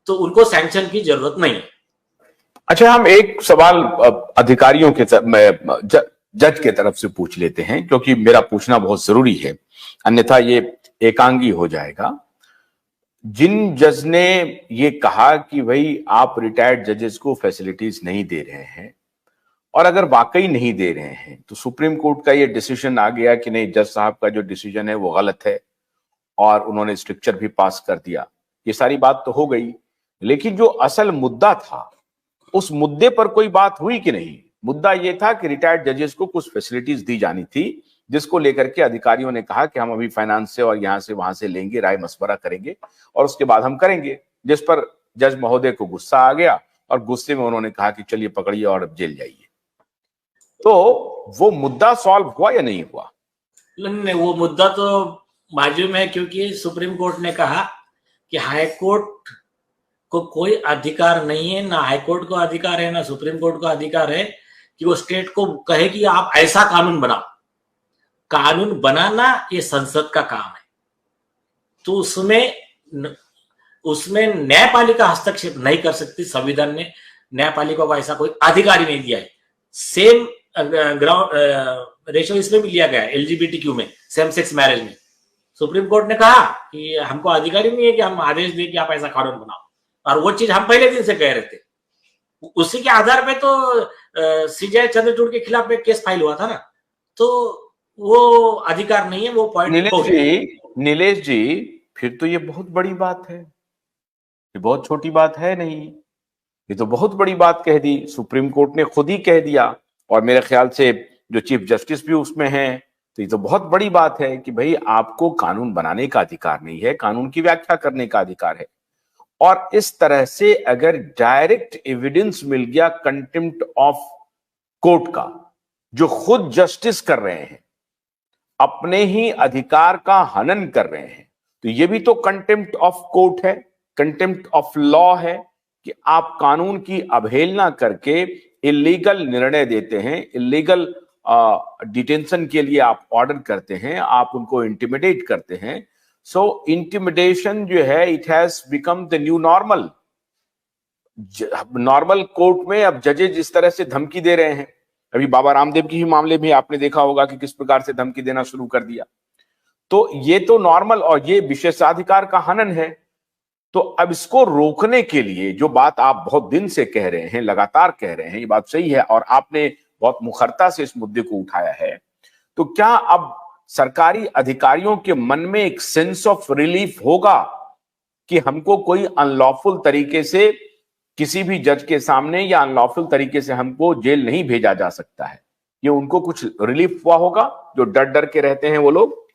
तो उनको सैंक्शन की जरूरत नहीं है। अच्छा, हम एक सवाल अधिकारियों के जज के तरफ से पूछ लेते हैं, क्योंकि मेरा पूछना बहुत जरूरी है, अन्यथा ये एकांगी हो जाएगा। जिन जज ने ये कहा कि भाई आप रिटायर्ड जजेस को फैसिलिटीज नहीं दे रहे हैं, और अगर वाकई नहीं दे रहे हैं तो सुप्रीम कोर्ट का ये डिसीजन आ गया कि नहीं, जज साहब का जो डिसीजन है वो गलत है, और उन्होंने स्ट्रिक्चर भी पास कर दिया, ये सारी बात तो हो गई। लेकिन जो असल मुद्दा था, उस मुद्दे पर कोई बात हुई कि नहीं? मुद्दा यह था कि रिटायर्ड जजेस को कुछ फैसिलिटीज दी जानी थी, जिसको लेकर के अधिकारियों ने कहा कि हम अभी फाइनेंस से और यहां से वहां से लेंगे, राय मशवरा करेंगे और उसके बाद हम करेंगे। जिस पर जज महोदय को गुस्सा आ गया और गुस्से में उन्होंने कहा कि चलिए पकड़िए और अब जेल जाइए। तो वो मुद्दा सॉल्व हुआ या नहीं हुआ? नहीं, वो मुद्दा तो माजूम है, क्योंकि सुप्रीम कोर्ट ने कहा कि हाई कोर्ट को कोई अधिकार नहीं है, ना हाई कोर्ट को अधिकार है, ना सुप्रीम कोर्ट को अधिकार है कि वो स्टेट को कहे कि आप ऐसा कानून बनाओ। कानून बनाना ये संसद का काम है, तो उसमें न्यायपालिका हस्तक्षेप नहीं कर सकती। संविधान ने न्यायपालिका को ऐसा कोई अधिकार ही नहीं दिया है। सेम ग्राउंड रेशो इसमें भी लिया गया है, एलजीबीटीक्यू में, सेम सेक्स मैरिज में। सुप्रीम कोर्ट ने कहा कि हमको अधिकार ही नहीं है कि हम आदेश दें कि आप ऐसा कानून बनाओ, और वो चीज हम पहले दिन से कह रहे थे। उसी के आधार पे तो सीजेआई चंद्रचूड़ के खिलाफ एक केस फाइल हुआ था ना, तो वो अधिकार नहीं है, वो पॉइंट। नीलेश जी, फिर तो ये बहुत बड़ी बात है, ये बहुत छोटी बात है नहीं, ये तो बहुत बड़ी बात कह दी। सुप्रीम कोर्ट ने खुद ही कह दिया, और मेरे ख्याल से जो चीफ जस्टिस भी उसमें हैं, तो ये तो बहुत बड़ी बात है कि भाई आपको कानून बनाने का अधिकार नहीं है, कानून की व्याख्या करने का अधिकार है। और इस तरह से अगर डायरेक्ट एविडेंस मिल गया कंटेम्प्ट ऑफ कोर्ट का, जो खुद जस्टिस कर रहे हैं, अपने ही अधिकार का हनन कर रहे हैं, तो ये भी तो कंटेम्प्ट ऑफ कोर्ट है, कंटेम्प्ट ऑफ लॉ है, कि आप कानून की अवहेलना करके इलीगल निर्णय देते हैं, इलीगल डिटेंशन के लिए आप ऑर्डर करते हैं, आप उनको इंटिमिडेट करते हैं। सो इंटिमिडेशन जो है, it has become the new normal. Normal court में अब जजेज इस तरह से धमकी दे रहे हैं। अभी बाबा रामदेव की ही मामले में आपने देखा होगा कि किस प्रकार से धमकी देना शुरू कर दिया। तो ये तो नॉर्मल, और ये विशेषाधिकार का हनन है। तो अब इसको रोकने के लिए जो बात आप बहुत दिन से कह रहे हैं, लगातार कह रहे हैं, ये बात सही है, और आपने बहुत मुखरता से इस मुद्दे को उठाया है, तो क्या अब सरकारी अधिकारियों के मन में एक सेंस ऑफ रिलीफ होगा कि हमको कोई अनलॉफुल तरीके से किसी भी जज के सामने या अनलॉफुल तरीके से हमको जेल नहीं भेजा जा सकता है? ये उनको कुछ रिलीफ हुआ होगा, जो डर डर के रहते हैं वो लोग?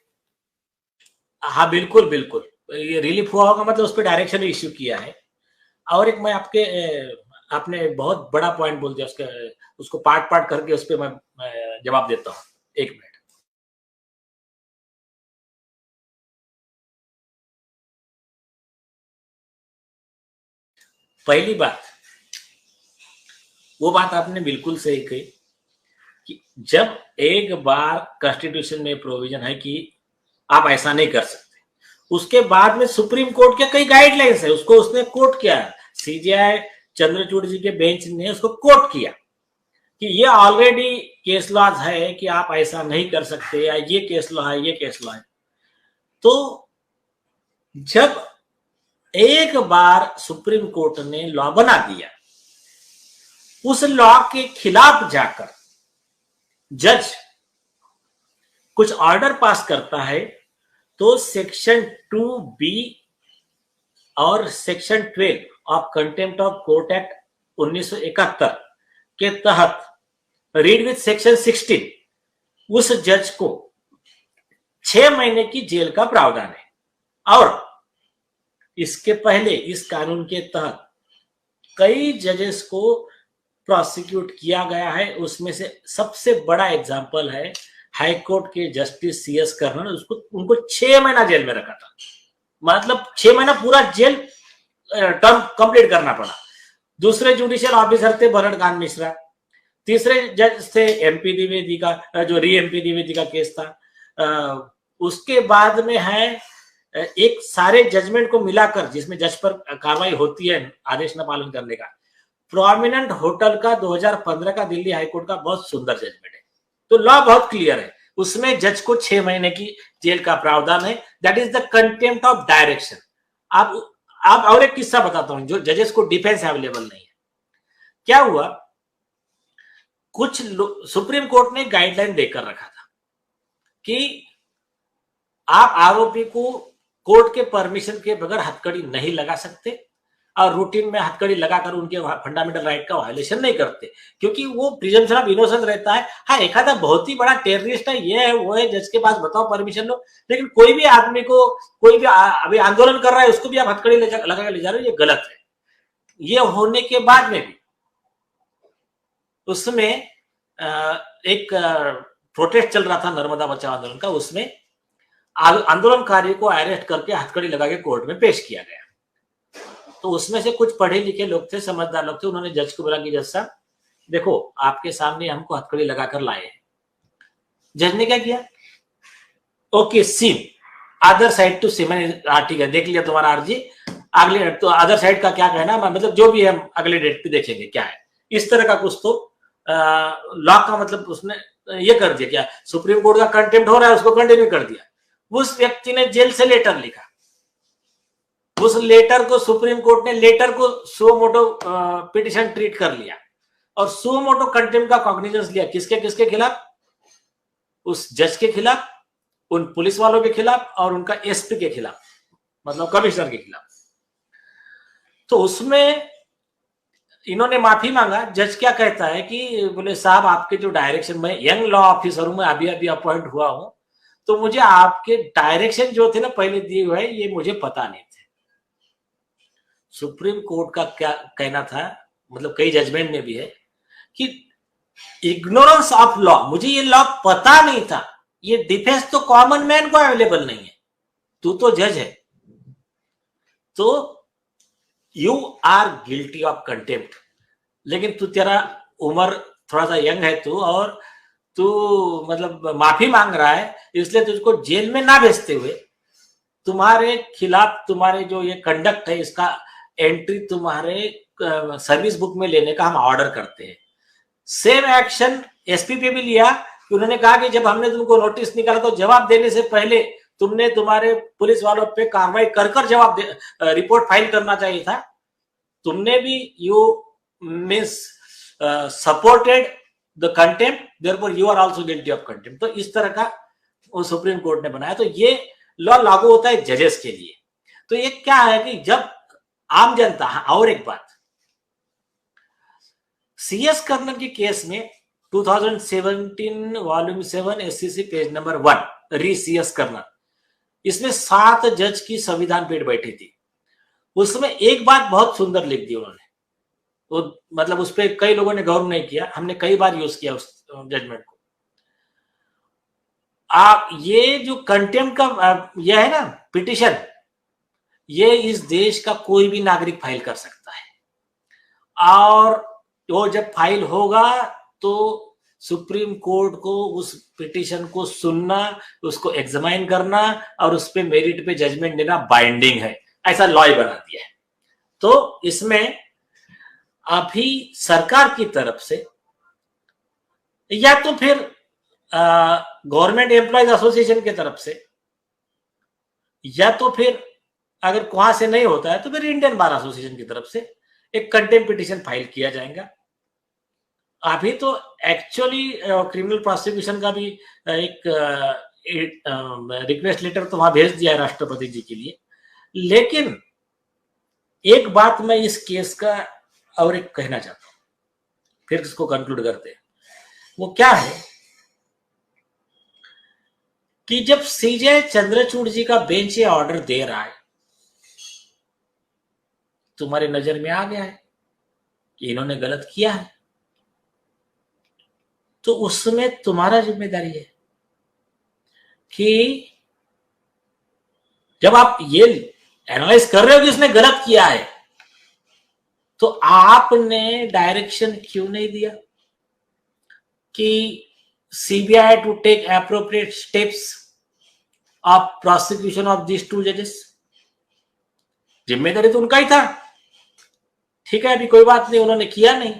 हाँ, बिल्कुल बिल्कुल, ये रिलीफ हुआ होगा, मतलब उस पर डायरेक्शन इश्यू किया है। और एक मैं आपने बहुत बड़ा पॉइंट बोल दिया, उसको पार्ट पार्ट करके उस पर मैं जवाब देता हूँ। एक मिनट। पहली बात, वो बात आपने बिल्कुल सही कही कि जब एक बार कॉन्स्टिट्यूशन में प्रोविजन है कि आप ऐसा नहीं कर सकते, उसके बाद में सुप्रीम कोर्ट के कई गाइडलाइंस है, उसको उसने कोट किया। सीजेआई चंद्रचूड़ जी के बेंच ने उसको कोट किया कि ये ऑलरेडी केस लॉज है कि आप ऐसा नहीं कर सकते, या ये केस लॉ है, ये केस लॉ है। तो जब एक बार सुप्रीम कोर्ट ने लॉ बना दिया, उस लॉ के खिलाफ जाकर जज कुछ ऑर्डर पास करता है, तो सेक्शन 2B और section 12 of contempt of court act 1971 के तहत, रीड विथ सेक्शन 16, उस जज को 6 महीने की जेल का प्रावधान है। और इसके पहले इस कानून के तहत कई जजेस को प्रोसिक्यूट किया गया है। उसमें से सबसे बड़ा एग्जांपल है हाई कोर्ट के जस्टिस CS कर्नल, उनको 6 महीना जेल में रखा था, मतलब 6 महीना पूरा जेल टर्म कंप्लीट करना पड़ा। दूसरे जुडिशियल ऑफिसर थे भरत कांत मिश्रा। तीसरे जज थे MP द्विवेदी का, जो MP द्विवेदी का केस था। उसके बाद में है एक सारे जजमेंट को मिलाकर जिसमें जज पर कार्रवाई होती है आदेश न पालन करने का, प्रोमिनेंट होटल का 2015 का दिल्ली हाईकोर्ट का बहुत सुंदर जजमेंट है। तो लॉ बहुत क्लियर है, उसमें जज को 6 महीने की जेल का प्रावधान है। That is the contempt of direction. आप और एक किस्सा बताता हूं, जो जजेस को डिफेंस अवेलेबल नहीं है। क्या हुआ, कुछ सुप्रीम कोर्ट ने गाइडलाइन देकर रखा था कि आप आरोपी को कोर्ट के परमिशन के बगैर हथकड़ी नहीं लगा सकते और रूटीन में हथकड़ी लगाकर उनके फंडामेंटल राइट का वायलेशन नहीं करते, क्योंकि वो प्रिजम्पशन ऑफ इनोसेंस रहता है। हाँ, एक आधा बहुत ही बड़ा टेररिस्ट है, ये है वो है, जज के पास बताओ परमिशन लो, लेकिन कोई भी आदमी को, कोई भी अभी आंदोलन कर रहा है उसको भी आप हथकड़ी लगा के ले जा रहे हो, ये गलत है। ये होने के बाद में भी उसमें एक प्रोटेस्ट चल रहा था नर्मदा बचाओ आंदोलन का, उसमें आंदोलनकारी को अरेस्ट करके हथकड़ी लगा के कोर्ट में पेश किया गया। तो उसमें से कुछ पढ़े लिखे लोग थे, समझदार लोग थे, उन्होंने जज को बोला कि जज साहब देखो, आपके सामने हमको हथकड़ी लगाकर लाए हैं। जज ने क्या किया, okay seen other side to see, मैंने ठीक है देख लिया तुम्हारा आरजी, अगले तो अदर साइड का क्या कहना, मतलब जो भी है हम अगले डेट पे देखेंगे क्या है, इस तरह का कुछ तो लॉ का मतलब उसने ये कर दिया। क्या सुप्रीम कोर्ट का कंटेम्प्ट हो रहा है, उसको कंटिन्यू कर दिया। उस व्यक्ति ने जेल से लेटर लिखा, उस लेटर को सुप्रीम कोर्ट ने लेटर को सुओ मोटो पिटिशन ट्रीट कर लिया और सुओ मोटो कंटेम्प्ट का कॉग्निजेंस लिया। किसके किसके खिलाफ, उस जज के खिलाफ, उन पुलिस वालों के खिलाफ और उनका एसपी के खिलाफ, मतलब कमिश्नर के खिलाफ। तो उसमें इन्होंने माफी मांगा। जज क्या कहता है कि बोले साहब आपके जो डायरेक्शन में, यंग लॉ ऑफिसर हूं मैं, अभी अभी अपॉइंट हुआ हूं, तो मुझे आपके डायरेक्शन जो थे ना पहले दिए हुए, ये मुझे पता नहीं थे। सुप्रीम कोर्ट का क्या कहना था, मतलब कई जजमेंट में भी है कि इग्नोरेंस ऑफ लॉ, मुझे ये लॉ पता नहीं था, ये डिफेंस तो कॉमन मैन को अवेलेबल नहीं है, तू तो जज है, तो you are guilty of contempt. लेकिन तू, तेरा उम्र थोड़ा सा यंग है तू, और तू मतलब माफी मांग रहा है, इसलिए तुझको जेल में ना भेजते हुए तुम्हारे खिलाफ, तुम्हारे जो ये कंडक्ट है इसका एंट्री तुम्हारे सर्विस बुक में लेने का हम ऑर्डर करते हैं। सेम एक्शन एसपी पे भी लिया कि उन्होंने कहा कि जब हमने तुमको नोटिस निकाला तो जवाब देने से पहले तुमने तुम्हारे पुलिस वालों पे कार्रवाई कर जवाब रिपोर्ट फाइल करना चाहिए था। तुमने भी you means supported the contempt, therefore you are also guilty of contempt. तो इस तरह का वो सुप्रीम कोर्ट ने बनाया। तो ये लॉ लागू होता है जजेस के लिए। तो ये क्या है कि जब आम जनता, और एक बात, सीएस कर्नल के केस में 2017 वॉल्यूम 7 एससीसी पेज नंबर 1 री सीएस कर्नल, इसमें 7 जज की संविधान पीठ बैठी थी। उसमें एक बात बहुत सुंदर लिख दी उन्होंने, तो मतलब उस पर कई लोगों ने गौर नहीं किया, हमने कई बार यूज किया उस जजमेंट को। आप ये जो कंटेम्प्ट का यह है ना पिटिशन, ये इस देश का कोई भी नागरिक फाइल कर सकता है, और वो जब फाइल होगा तो सुप्रीम कोर्ट को उस पिटिशन को सुनना, उसको एग्जामाइन करना और उस पे मेरिट पे जजमेंट देना बाइंडिंग है, ऐसा लॉ बना दिया है। तो इसमें अभी सरकार की तरफ से या तो फिर गवर्नमेंट एम्प्लॉयज एसोसिएशन की तरफ से, या तो फिर अगर वहां से नहीं होता है तो फिर इंडियन बार एसोसिएशन की तरफ से एक कंटेम्प्ट पिटिशन फाइल किया जाएगा। अभी तो एक्चुअली क्रिमिनल प्रोसिक्यूशन का भी एक रिक्वेस्ट लेटर तो वहां भेज दिया है राष्ट्रपति जी के लिए। लेकिन एक बात मैं इस केस का और एक कहना चाहता हूं, फिर इसको कंक्लूड करते हैं। वो क्या है कि जब सीजे चंद्रचूड़ जी का बेंच ये ऑर्डर दे रहा है, तुम्हारे नजर में आ गया है कि इन्होंने गलत किया है, तो उसमें तुम्हारा जिम्मेदारी है कि जब आप ये एनालाइज कर रहे हो कि इसने गलत किया है, तो आपने डायरेक्शन क्यों नहीं दिया कि CBI to take appropriate steps of prosecution of this 2 जजेस। जिम्मेदारी तो उनका ही था, ठीक है, अभी कोई बात नहीं, उन्होंने किया नहीं।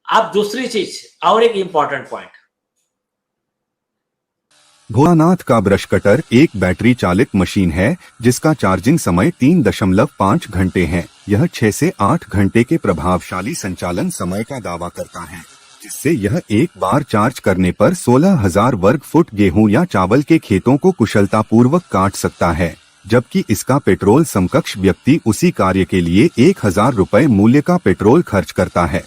अब दूसरी चीज और एक इंपॉर्टेंट पॉइंट, भोलानाथ का ब्रश कटर एक बैटरी चालित मशीन है जिसका चार्जिंग समय 3.5 घंटे है। यह 6 से 8 घंटे के प्रभावशाली संचालन समय का दावा करता है, जिससे यह एक बार चार्ज करने पर 16,000 वर्ग फुट गेहूं या चावल के खेतों को कुशलतापूर्वक काट सकता है, जबकि इसका पेट्रोल समकक्ष व्यक्ति उसी कार्य के लिए 1,000 रुपए मूल्य का पेट्रोल खर्च करता है।